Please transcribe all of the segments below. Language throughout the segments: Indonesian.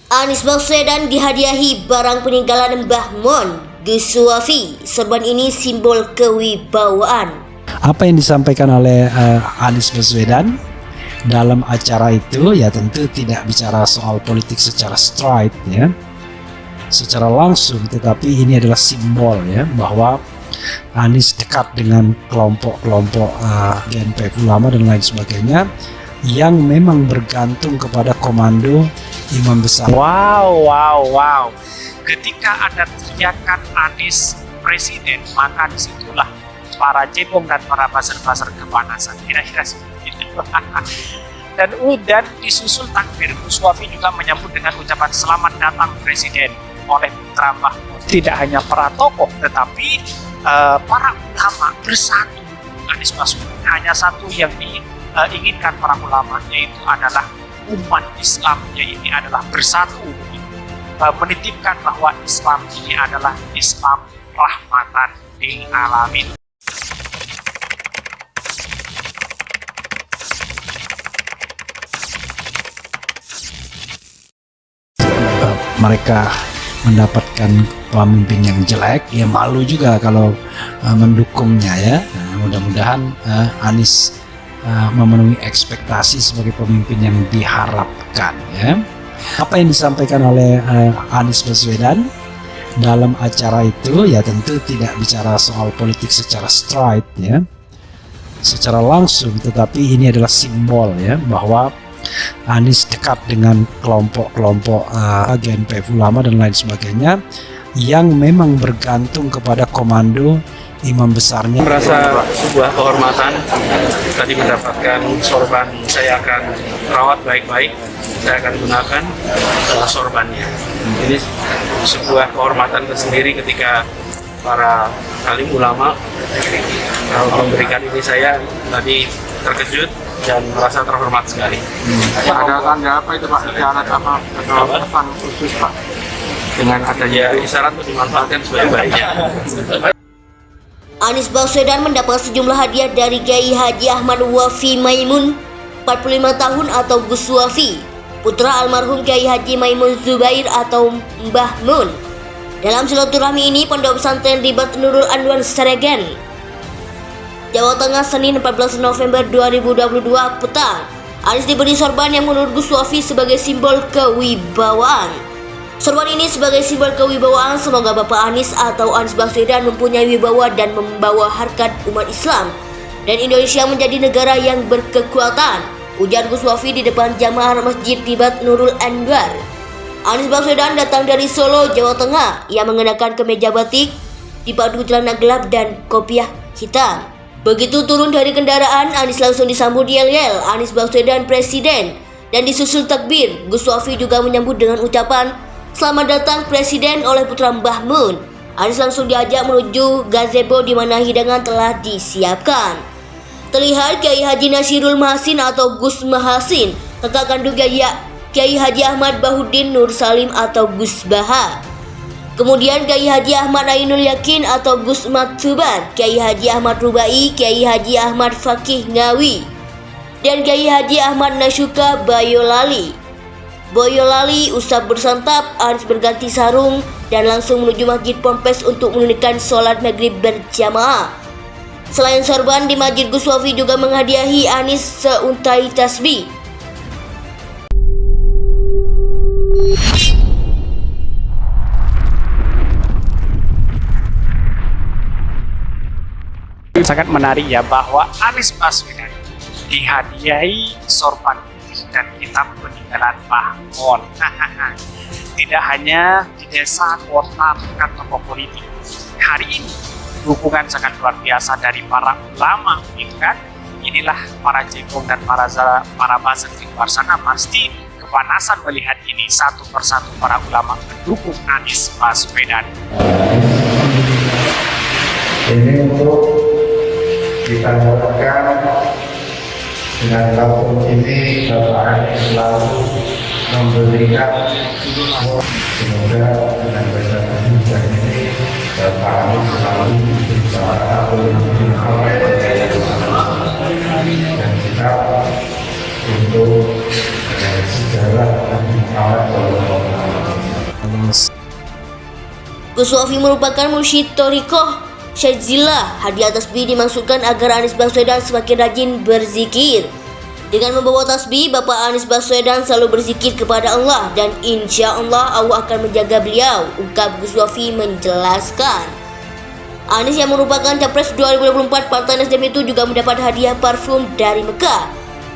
Anies Baswedan dihadiahi barang peninggalan Mbah Mun, Gus Suwafi. Sorban ini simbol kewibawaan. Apa yang disampaikan oleh Anies Baswedan dalam acara itu ya tentu tidak bicara soal politik secara straight ya, secara langsung, tetapi ini adalah simbol ya bahwa Anies dekat dengan kelompok-kelompok GNPF ulama dan lain sebagainya yang memang bergantung kepada komando imam besar. Wow. Ketika ada teriakan Anies presiden, maka disitulah para cebong dan para buzzer-buzzer kepanasan. Kira-kira seperti itu. Dan disusul takbir. Gus Suwafi juga menyambut dengan ucapan selamat datang presiden oleh putra Mbah Mun. Tidak hanya para tokoh, tetapi para ulama bersatu. Anies Baswedan hanya satu yang diinginkan para ulama, yaitu adalah umat Islam, yaitu adalah bersatu, menitipkan bahwa Islam ini adalah Islam rahmatan lil alamin. Mereka mendapatkan pemimpin yang jelek, ya malu juga kalau mendukungnya ya. Nah, mudah-mudahan Anies memenuhi ekspektasi sebagai pemimpin yang diharapkan ya. Apa yang disampaikan oleh Anies Baswedan dalam acara itu ya tentu tidak bicara soal politik secara straight ya, secara langsung, tetapi ini adalah simbol ya bahwa Anies dekat dengan kelompok-kelompok GNPF ulama dan lain sebagainya yang memang bergantung kepada komando imam besarnya. Merasa sebuah kehormatan tadi mendapatkan sorban. Saya akan rawat baik-baik, saya akan gunakan sorbannya. Ini sebuah kehormatan tersendiri ketika para alim ulama memberikan ini. Saya tadi terkejut dan merasa terhormat sekali. Ada tanda apa itu Pak? Isyarat apa atau pesan khusus Pak dengan adanya isyarat untuk dimanfaatkan sebaik-baiknya. Anies Baswedan mendapat sejumlah hadiah dari Kiai Haji Ahmad Wafi Maimun, 45 tahun atau Gus Suwafi, putra almarhum Kiai Haji Maimun Zubair atau Mbah Mun. Dalam silaturahmi ini, Pondok Pesantren Ribat Nurul Anwar Sragen, Jawa Tengah, Senin 14 November 2022 petang, Anies diberi sorban yang menurut Gus Suwafi sebagai simbol kewibawaan. Sorban ini sebagai simbol kewibawaan. Semoga Bapak Anies atau Anies Baswedan mempunyai wibawa dan membawa harkat umat Islam dan Indonesia menjadi negara yang berkekuatan, ujar Gus Suwafi di depan jamaah Masjid Ribat Nurul Anwar. Anies Baswedan datang dari Solo, Jawa Tengah. Ia mengenakan kemeja batik dipadu celana gelap dan kopiah hitam. Begitu turun dari kendaraan, Anies langsung disambut yel-yel Anies Baswedan presiden dan disusul takbir. Gus Suwafi juga menyambut dengan ucapan selamat datang presiden oleh putra Mbah Mun. Anies langsung diajak menuju gazebo di mana hidangan telah disiapkan. Terlihat Kiai Haji Nasirul Mahasin atau Gus Mahasin, kakak kandung Kiai Haji Ahmad Bahudin Nur Salim atau Gus Baha. Kemudian Kiai Haji Ahmad Ainul Yakin atau Gus Matsuban, Kiai Haji Ahmad Rubai, Kiai Haji Ahmad Fakih Ngawi, dan Kiai Haji Ahmad Nasyuka Boyolali. Usap bersantap, Anies berganti sarung dan langsung menuju Masjid Ponpes untuk menunaikan sholat maghrib berjamaah. Selain sorban, di Masjid Gus Suwafi juga menghadiahi Anies seuntai tasbih. Sangat menarik ya bahwa Anies Baswedan dihadiahi sorban dan kitab peninggalan Mbah Mun. Tidak hanya di desa, kota, bukan tokoh politik. Hari ini dukungan sangat luar biasa dari para ulama, gitu kan? Inilah para cebong dan para buzzer di luar sana pasti kepanasan melihat ini. Satu persatu para ulama mendukung Anies Baswedan. ini untuk kita nyatakan dengan langsung ini Bapak Anies selalu memberikan semoga dengan bahasa Indonesia ini Bapak Anies selalu bersama dan kita untuk sejarah Nabi Muhammad SAW. Gus Wafi merupakan mursyid Thariqah Syadzillah. Hadiah tasbih dimaksudkan agar Anies Baswedan semakin rajin berzikir. Dengan membawa tasbih, Bapak Anies Baswedan selalu berzikir kepada Allah dan insya Allah Allah akan menjaga beliau, ungkap Gus Wafi menjelaskan. Anies yang merupakan Capres 2024 Partai Nasdem itu juga mendapat hadiah parfum dari Mekah.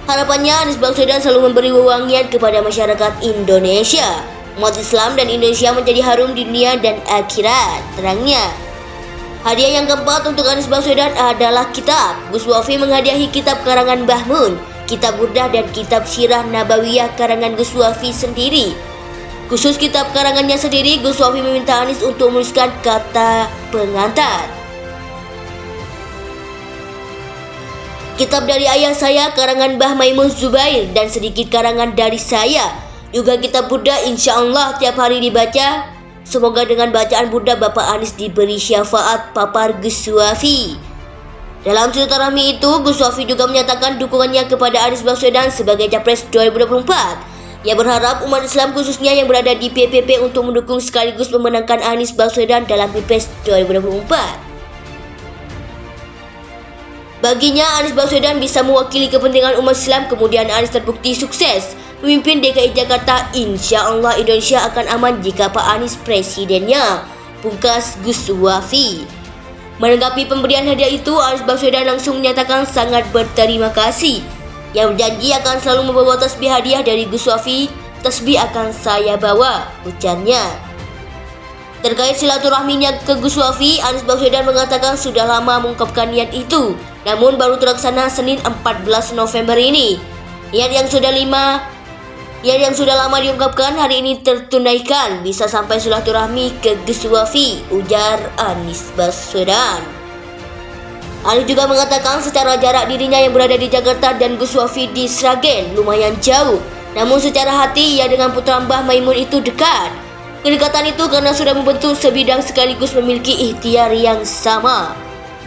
Harapannya Anies Baswedan selalu memberi wewangian kepada masyarakat Indonesia. Umat Islam dan Indonesia menjadi harum di dunia dan akhirat, terangnya. Hadiah yang keempat untuk Anies Baswedan adalah kitab. Gus Wafi menghadiahi kitab karangan Mbah Mun, kitab Burdah dan kitab Sirah Nabawiyah karangan Gus Wafi sendiri. Khusus kitab karangannya sendiri, Gus Wafi meminta Anies untuk menuliskan kata pengantar. Kitab dari ayah saya karangan Mbah Maimun Zubair dan sedikit karangan dari saya. Juga kitab Burdah insya Allah tiap hari dibaca. Semoga dengan bacaan Burdah Bapak Anies diberi syafaat, papar Gus Wafi. Dalam silaturahmi itu, Gus Wafi juga menyatakan dukungannya kepada Anies Baswedan sebagai Capres 2024. Ia berharap umat Islam khususnya yang berada di PPP untuk mendukung sekaligus memenangkan Anies Baswedan dalam Pilpres 2024. Baginya, Anies Baswedan bisa mewakili kepentingan umat Islam. Kemudian Anies terbukti sukses memimpin DKI Jakarta. Insya Allah Indonesia akan aman jika Pak Anies presidennya, pungkas Gus Wafi. Menanggapi pemberian hadiah itu, Anies Baswedan langsung menyatakan sangat berterima kasih. Yang berjanji akan selalu membawa tasbih hadiah dari Gus Wafi. Tasbih akan saya bawa, ujarnya. Terkait silaturahminya ke Gus Wafi, Anies Baswedan mengatakan sudah lama mengungkapkan niat itu, namun baru terlaksana Senin 14 November ini. Niat yang sudah lama diungkapkan hari ini tertunaikan, bisa sampai silaturahmi ke Gus Wafi, ujar Anies Baswedan. Anies juga mengatakan secara jarak dirinya yang berada di Jakarta dan Gus Wafi di Sragen lumayan jauh, namun secara hati ia dengan putra Mbah Maimun itu dekat. Kedekatan itu karena sudah membentuk sebidang sekaligus memiliki ikhtiar yang sama.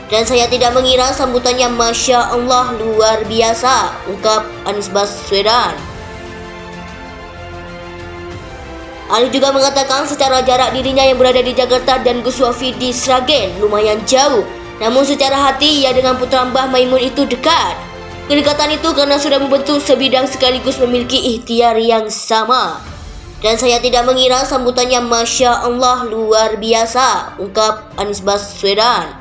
Dan saya tidak mengira sambutannya Masya Allah luar biasa, ungkap Anies Baswedan. Anies juga mengatakan secara jarak dirinya yang berada di Jakarta dan Gus Wafi di Sragen lumayan jauh, namun secara hati ia dengan putra Mbah Maimun itu dekat. Kedekatan itu karena sudah membentuk sebidang sekaligus memiliki ikhtiar yang sama. Dan saya tidak mengira sambutannya Masya Allah luar biasa, ungkap Anies Baswedan.